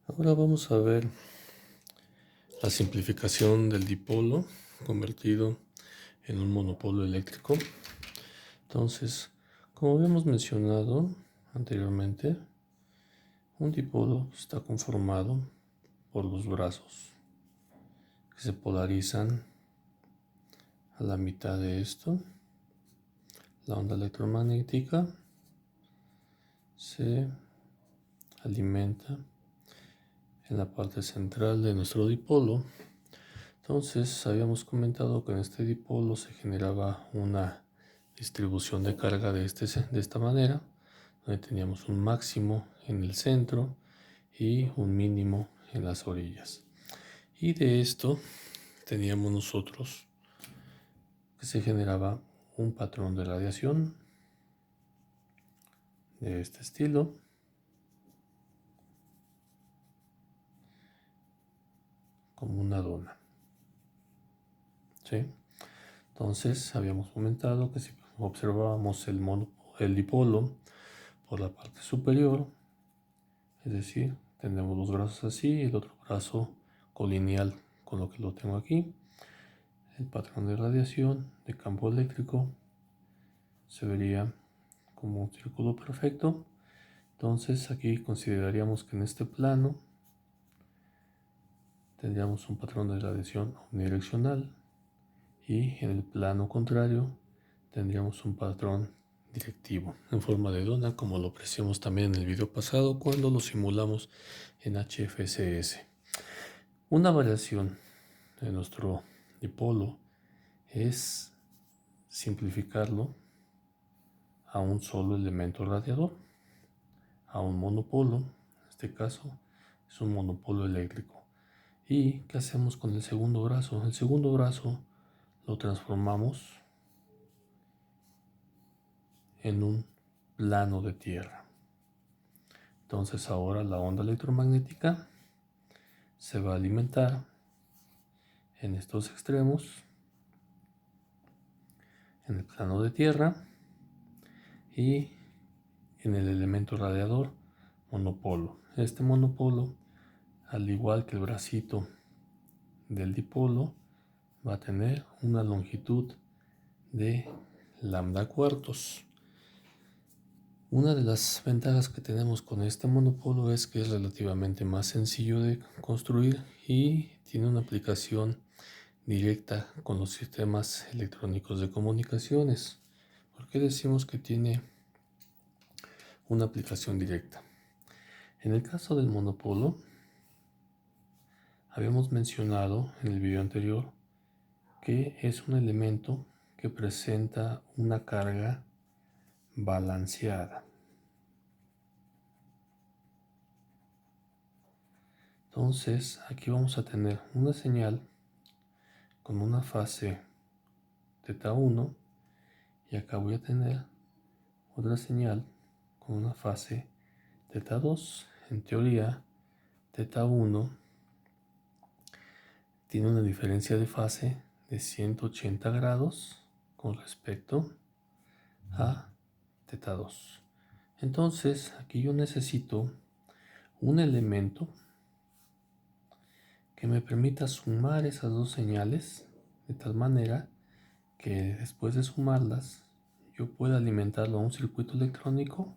Ahora vamos a ver la simplificación del dipolo convertido en un monopolo eléctrico. Entonces, como habíamos mencionado anteriormente, un dipolo está conformado por los brazos que se polarizan a la mitad de esto. La onda electromagnética se alimenta en la parte central de nuestro dipolo. Entonces habíamos comentado que en este dipolo se generaba una distribución de carga de esta manera, donde teníamos un máximo en el centro y un mínimo en las orillas. Y de esto teníamos nosotros que se generaba un patrón de radiación de este estilo, como una dona. ¿Sí? Entonces habíamos comentado que si observábamos el dipolo por la parte superior, es decir, tenemos los brazos así y el otro brazo colineal con lo que lo tengo aquí, el patrón de radiación de campo eléctrico se vería como un círculo perfecto. Entonces aquí consideraríamos que en este plano tendríamos un patrón de radiación omnidireccional y en el plano contrario tendríamos un patrón directivo en forma de dona, como lo apreciamos también en el video pasado cuando lo simulamos en HFSS. Una variación de nuestro dipolo es simplificarlo a un solo elemento radiador, a un monopolo. En este caso es un monopolo eléctrico. ¿Y qué hacemos con el segundo brazo? El segundo brazo lo transformamos en un plano de tierra. Entonces ahora la onda electromagnética se va a alimentar en estos extremos, en el plano de tierra y en el elemento radiador monopolo. Este monopolo, al igual que el bracito del dipolo, va a tener una longitud de lambda cuartos. Una de las ventajas que tenemos con este monopolo es que es relativamente más sencillo de construir y tiene una aplicación directa con los sistemas electrónicos de comunicaciones. ¿Por qué decimos que tiene una aplicación directa? En el caso del monopolo, habíamos mencionado en el video anterior que es un elemento que presenta una carga balanceada. Entonces, aquí vamos a tener una señal con una fase θ1 y acá voy a tener otra señal con una fase θ2. En teoría, θ1 tiene una diferencia de fase de 180 grados con respecto a θ2. Entonces, aquí yo necesito un elemento que me permita sumar esas dos señales de tal manera que después de sumarlas yo pueda alimentarlo a un circuito electrónico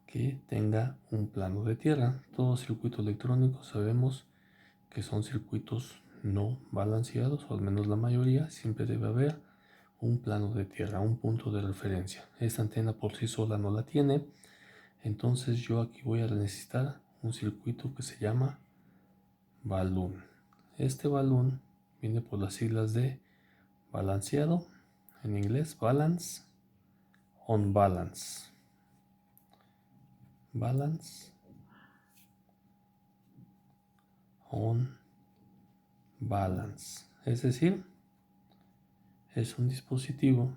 que tenga un plano de tierra. Todo circuito electrónico sabemos que son circuitos no balanceados, o al menos la mayoría. Siempre debe haber un plano de tierra, un punto de referencia. Esta antena por sí sola no la tiene, entonces yo aquí voy a necesitar un circuito que se llama balún. Este balún viene por las siglas de balanceado, en inglés balance, on balance. Balance, on balance. Es decir, es un dispositivo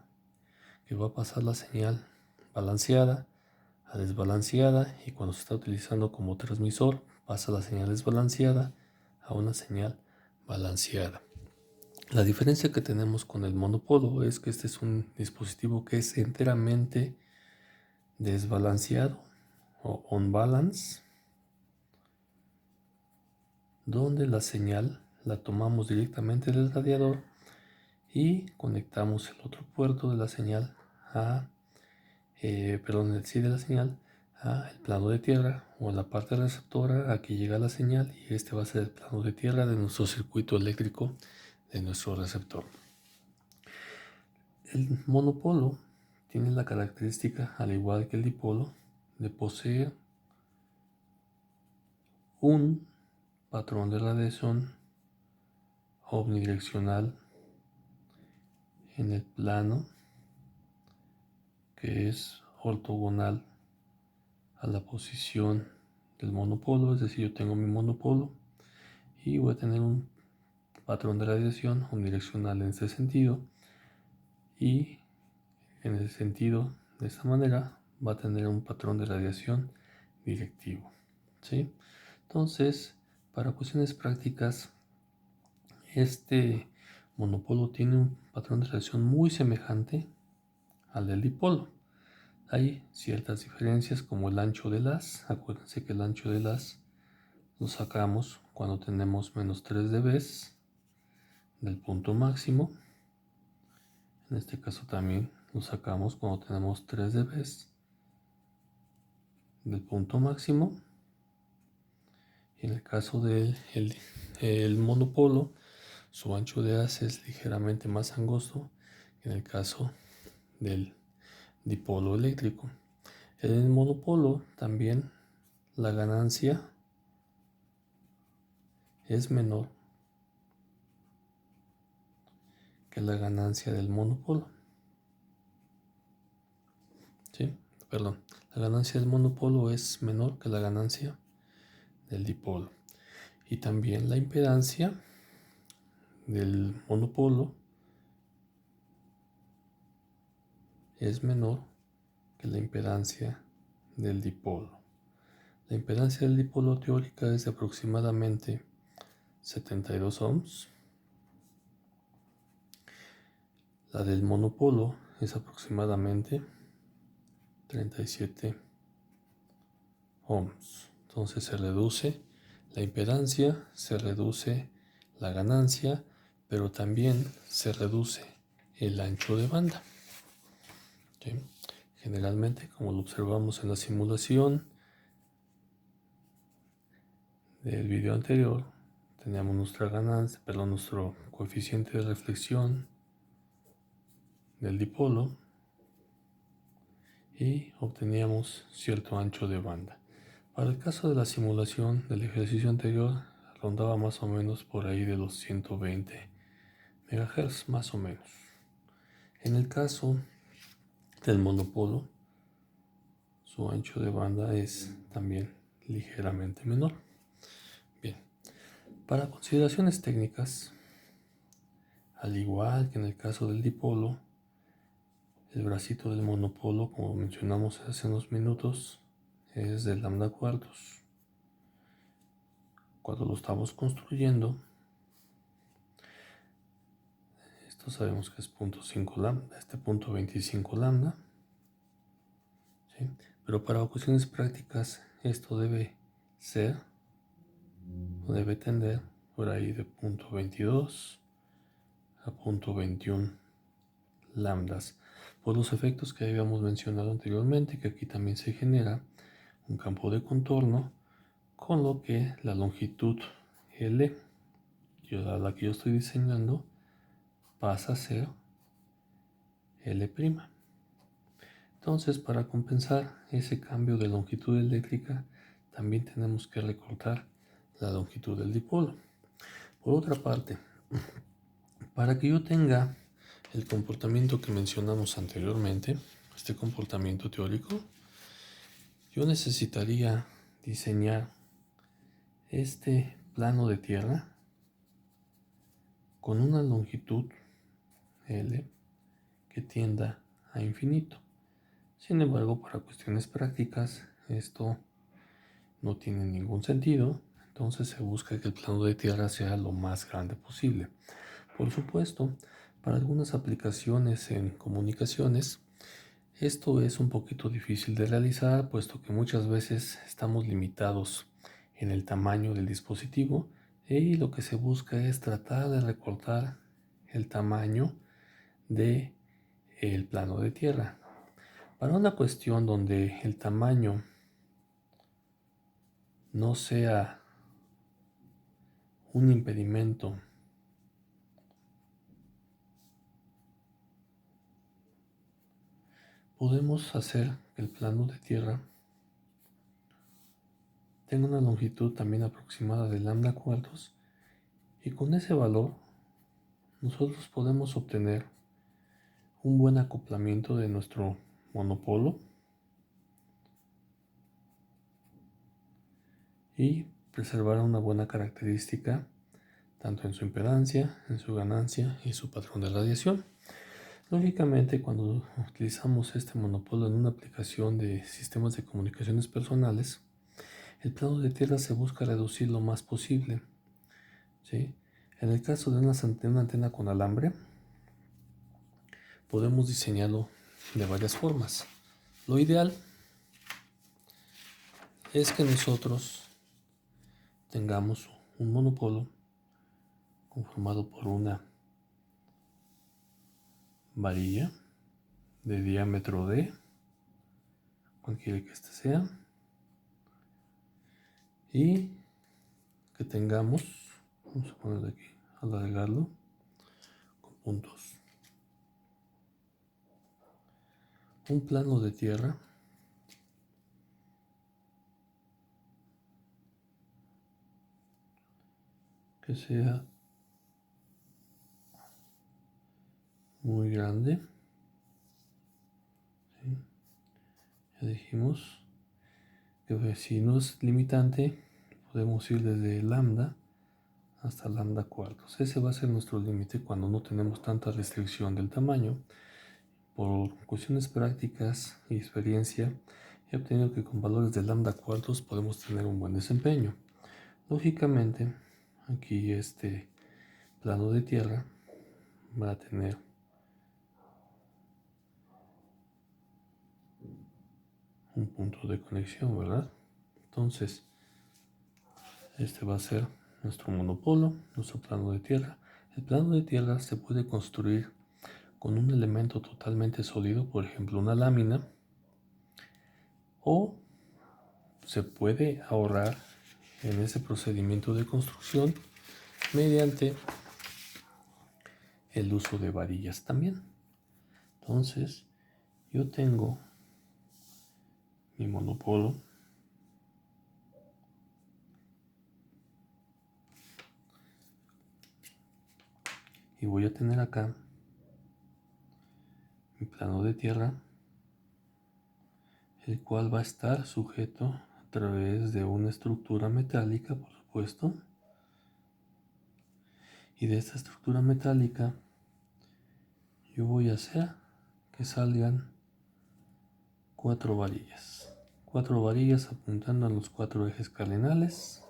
que va a pasar la señal balanceada a desbalanceada, y cuando se está utilizando como transmisor pasa la señal desbalanceada a una señal balanceada. La diferencia que tenemos con el monopolo es que este es un dispositivo que es enteramente desbalanceado o on balance, donde la señal la tomamos directamente del radiador y conectamos el otro puerto de la señal de la señal a el plano de tierra o a la parte receptora a que llega la señal, y este va a ser el plano de tierra de nuestro circuito eléctrico de nuestro receptor. El monopolo tiene la característica, al igual que el dipolo, de poseer un patrón de radiación omnidireccional en el plano que es ortogonal a la posición del monopolo. Es decir, yo tengo mi monopolo y voy a tener un patrón de radiación omnidireccional en este sentido, y en el sentido de esta manera va a tener un patrón de radiación directivo, ¿sí? Entonces, para cuestiones prácticas, este monopolo tiene un patrón de radiación muy semejante al del dipolo. Hay ciertas diferencias como el ancho del haz. Acuérdense que el ancho del haz lo sacamos cuando tenemos menos 3 dB del punto máximo. En este caso también lo sacamos cuando tenemos 3 dB del punto máximo. Y en el caso del el monopolo, su ancho de haz es ligeramente más angosto que en el caso del dipolo eléctrico. En el monopolo también la ganancia es menor que la ganancia del monopolo. ¿Sí? Perdón, la ganancia del monopolo es menor que la ganancia del dipolo. Y también la impedancia del monopolo es menor que la impedancia del dipolo. La impedancia del dipolo teórica es de aproximadamente 72 ohms. La del monopolo es aproximadamente 37 ohms. Entonces se reduce la impedancia, se reduce la ganancia, pero también se reduce el ancho de banda. ¿Sí? Generalmente, como lo observamos en la simulación del video anterior, teníamos nuestro coeficiente de reflexión del dipolo y obteníamos cierto ancho de banda. Para el caso de la simulación del ejercicio anterior, rondaba más o menos por ahí de los 120 MHz, más o menos. En el caso del monopolo, su ancho de banda es también ligeramente menor. Bien, para consideraciones técnicas, al igual que en el caso del dipolo, el bracito del monopolo, como mencionamos hace unos minutos, es de lambda cuartos. Cuando lo estamos construyendo, esto sabemos que es 0.5 lambda, este 0.25 lambda, ¿sí? Pero para cuestiones prácticas esto debe ser o debe tender por ahí de 0.22 a 0.21 lambdas, por los efectos que habíamos mencionado anteriormente, que aquí también se genera un campo de contorno, con lo que la longitud L, la que yo estoy diseñando, pasa a ser L'. Entonces, para compensar ese cambio de longitud eléctrica, también tenemos que recortar la longitud del dipolo. Por otra parte, para que yo tenga el comportamiento que mencionamos anteriormente, este comportamiento teórico, yo necesitaría diseñar este plano de tierra con una longitud L que tienda a infinito. Sin embargo, para cuestiones prácticas, esto no tiene ningún sentido, entonces se busca que el plano de tierra sea lo más grande posible. Por supuesto, para algunas aplicaciones en comunicaciones, esto es un poquito difícil de realizar, puesto que muchas veces estamos limitados en el tamaño del dispositivo, y lo que se busca es tratar de recortar el tamaño de el plano de tierra. Para una cuestión donde el tamaño no sea un impedimento podemos hacer que el plano de tierra tenga una longitud también aproximada de lambda cuartos, y con ese valor nosotros podemos obtener un buen acoplamiento de nuestro monopolo y preservar una buena característica tanto en su impedancia, en su ganancia y su patrón de radiación. Lógicamente, cuando utilizamos este monopolo en una aplicación de sistemas de comunicaciones personales, el plano de tierra se busca reducir lo más posible, ¿sí? En el caso de una antena con alambre, podemos diseñarlo de varias formas. Lo ideal es que nosotros tengamos un monopolo conformado por una varilla de diámetro D, cualquiera que éste sea, y que tengamos, vamos a ponerle aquí, alargarlo con puntos, un plano de tierra que sea muy grande, ¿sí? Ya dijimos que si no es limitante, podemos ir desde lambda hasta lambda cuartos. Ese va a ser nuestro límite cuando no tenemos tanta restricción del tamaño. Por cuestiones prácticas y experiencia, he obtenido que con valores de lambda cuartos podemos tener un buen desempeño. Lógicamente, aquí este plano de tierra va a tener un punto de conexión, ¿verdad? Entonces, este va a ser nuestro monopolo, nuestro plano de tierra. El plano de tierra se puede construir con un elemento totalmente sólido, por ejemplo una lámina, o se puede ahorrar en ese procedimiento de construcción mediante el uso de varillas también. Entonces, yo tengo mi monopolo y voy a tener acá mi plano de tierra, el cual va a estar sujeto a través de una estructura metálica, por supuesto, y de esta estructura metálica yo voy a hacer que salgan cuatro varillas apuntando a los cuatro ejes cardinales,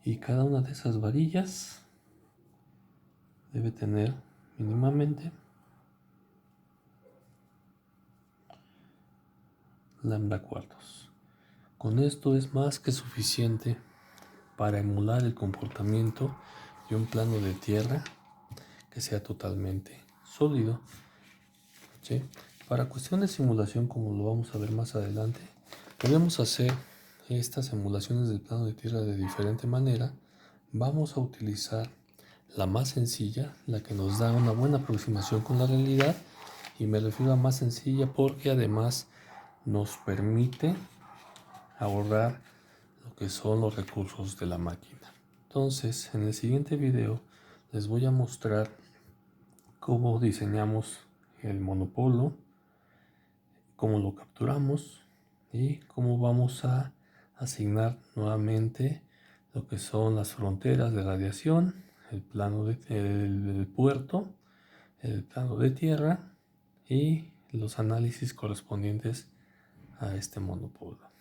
y cada una de esas varillas debe tener mínimamente lambda cuartos. Con esto es más que suficiente para emular el comportamiento de un plano de tierra que sea totalmente sólido, ¿sí? Para cuestión de simulación, como lo vamos a ver más adelante, podemos hacer estas simulaciones del plano de tierra de diferente manera. Vamos a utilizar la más sencilla, la que nos da una buena aproximación con la realidad, y me refiero a más sencilla porque además nos permite ahorrar lo que son los recursos de la máquina. Entonces, en el siguiente video les voy a mostrar cómo diseñamos el monopolo, cómo lo capturamos y cómo vamos a asignar nuevamente lo que son las fronteras de radiación, el plano del puerto, el plano de tierra y los análisis correspondientes a este monopolo.